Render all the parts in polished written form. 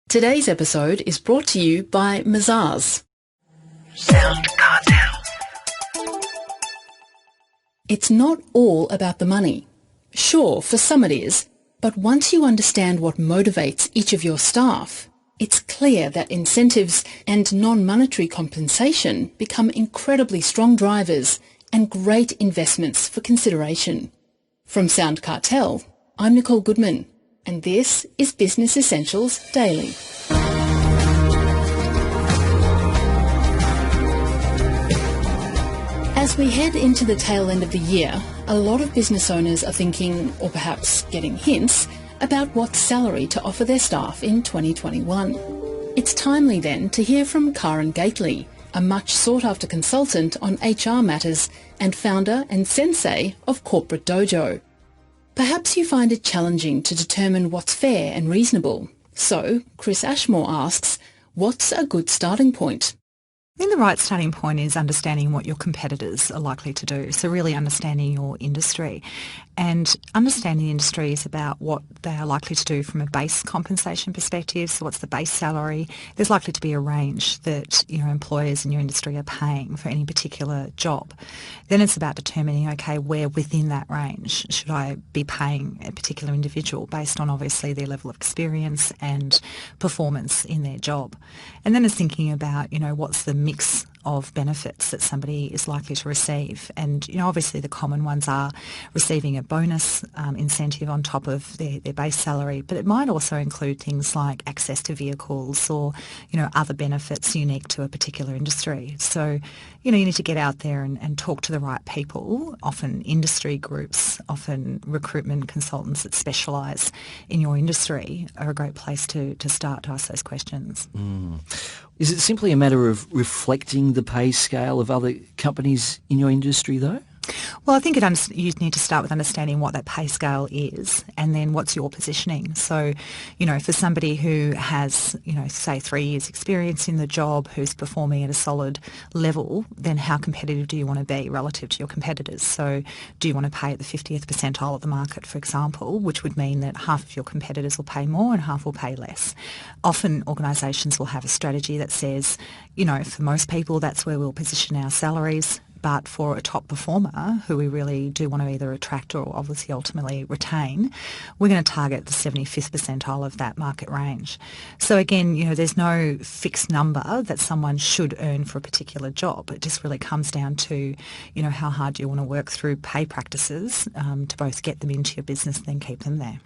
Today's episode is brought to you by Mazars. Sound Cartel. It's not all about the money. Sure, for some it is, but once you understand what motivates each of your staff, it's clear that incentives and non-monetary compensation become incredibly strong drivers and great investments for consideration. From Sound Cartel, I'm Nicole Goodman, and this is Business Essentials Daily. As we head into the tail end of the year, a lot of business owners are thinking, or perhaps getting hints, about what salary to offer their staff in 2021. It's timely then to hear from Karen Gately, a much sought-after consultant on HR matters and founder and sensei of Corporate Dojo. Perhaps you find it challenging to determine what's fair and reasonable. So, Chris Ashmore asks, what's a good starting point? I think the right starting point is understanding what your competitors are likely to do. So really understanding your industry. And understanding the industry is about what they are likely to do from a base compensation perspective. So what's the base salary? There's likely to be a range that your employers in your industry are paying for any particular job. Then it's about determining, okay, where within that range should I be paying a particular individual based on obviously their level of experience and performance in their job. And then it's thinking about, what's the mix of benefits that somebody is likely to receive. And, obviously the common ones are receiving a bonus incentive on top of their base salary, but it might also include things like access to vehicles or, other benefits unique to a particular industry. So, you need to get out there and talk to the right people, often industry groups, often recruitment consultants that specialise in your industry are a great place to start to ask those questions. Is it simply a matter of reflecting the pay scale of other companies in your industry, though? Well, I think you need to start with understanding what that pay scale is and then what's your positioning. So, for somebody who has, say 3 years experience in the job, who's performing at a solid level, then how competitive do you want to be relative to your competitors? So do you want to pay at the 50th percentile of the market, for example, which would mean that half of your competitors will pay more and half will pay less? Often organisations will have a strategy that says, for most people, that's where we'll position our salaries. But for a top performer who we really do want to either attract or obviously ultimately retain, we're going to target the 75th percentile of that market range. So again, there's no fixed number that someone should earn for a particular job. It just really comes down to, how hard do you want to work through pay practices to both get them into your business and then keep them there.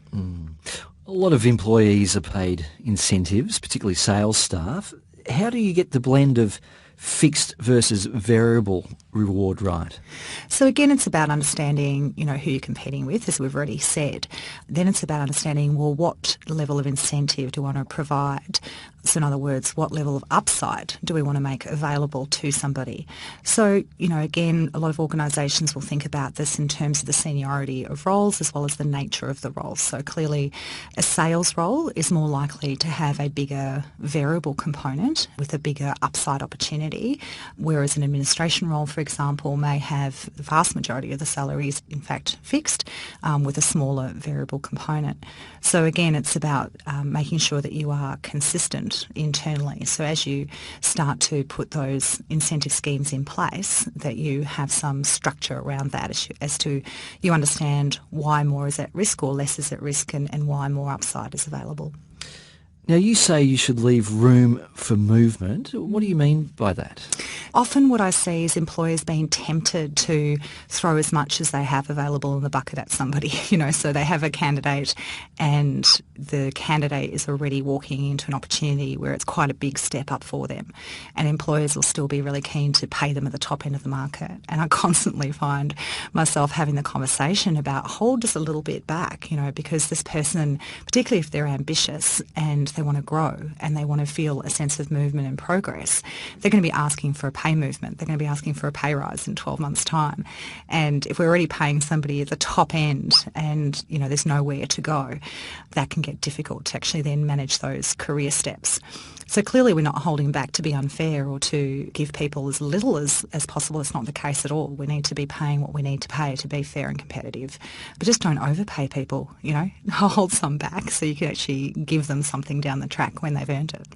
A lot of employees are paid incentives, particularly sales staff. How do you get the blend of fixed versus variable reward right? So again, it's about understanding, who you're competing with, as we've already said. Then it's about understanding, well, what level of incentive do we want to provide? So in other words, what level of upside do we want to make available to somebody? So, again, a lot of organisations will think about this in terms of the seniority of roles as well as the nature of the roles. So clearly a sales role is more likely to have a bigger variable component with a bigger upside opportunity, whereas an administration role, for example, may have the vast majority of the salaries, in fact, fixed with a smaller variable component. So again, it's about making sure that you are consistent internally. So as you start to put those incentive schemes in place, that you have some structure around that as to you understand why more is at risk or less is at risk and why more upside is available. Now, you say you should leave room for movement. What do you mean by that? Often what I see is employers being tempted to throw as much as they have available in the bucket at somebody, so they have a candidate and the candidate is already walking into an opportunity where it's quite a big step up for them. And employers will still be really keen to pay them at the top end of the market. And I constantly find myself having the conversation about hold just a little bit back, because this person, particularly if they're ambitious and they want to grow and they want to feel a sense of movement and progress, they're going to be asking for a pay movement. They're going to be asking for a pay rise in 12 months' time. And if we're already paying somebody at the top end and, there's nowhere to go, that can get difficult to actually then manage those career steps. So clearly we're not holding back to be unfair or to give people as little as possible. It's not the case at all. We need to be paying what we need to pay to be fair and competitive. But just don't overpay people, hold some back so you can actually give them something down the track when they've earned it.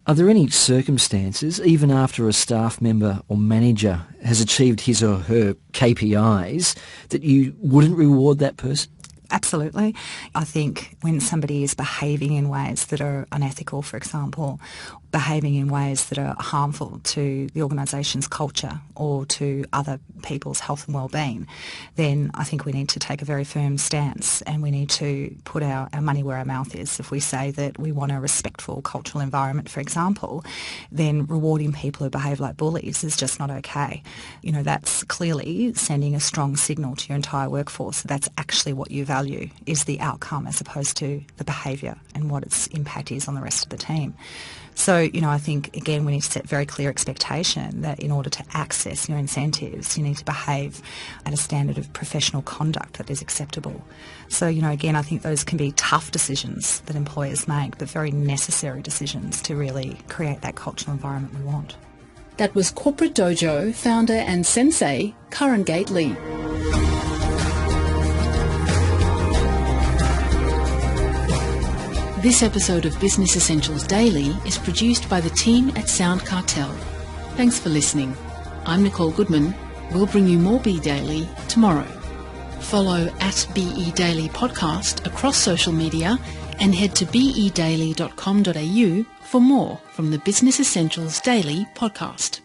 Are there any circumstances, even after a staff member or manager has achieved his or her KPIs, that you wouldn't reward that person? Absolutely. I think when somebody is behaving in ways that are unethical, for example, behaving in ways that are harmful to the organisation's culture or to other people's health and well-being, then I think we need to take a very firm stance and we need to put our money where our mouth is. If we say that we want a respectful cultural environment, for example, then rewarding people who behave like bullies is just not okay. That's clearly sending a strong signal to your entire workforce that that's actually what you value, is the outcome as opposed to the behaviour and what its impact is on the rest of the team. So, I think, again, we need to set very clear expectation that in order to access your incentives, you need to behave at a standard of professional conduct that is acceptable. So, again, I think those can be tough decisions that employers make, but very necessary decisions to really create that cultural environment we want. That was Corporate Dojo founder and sensei, Karen Gately. This episode of Business Essentials Daily is produced by the team at Sound Cartel. Thanks for listening. I'm Nicole Goodman. We'll bring you more Be Daily tomorrow. Follow @BE Daily Podcast across social media and head to bedaily.com.au for more from the Business Essentials Daily podcast.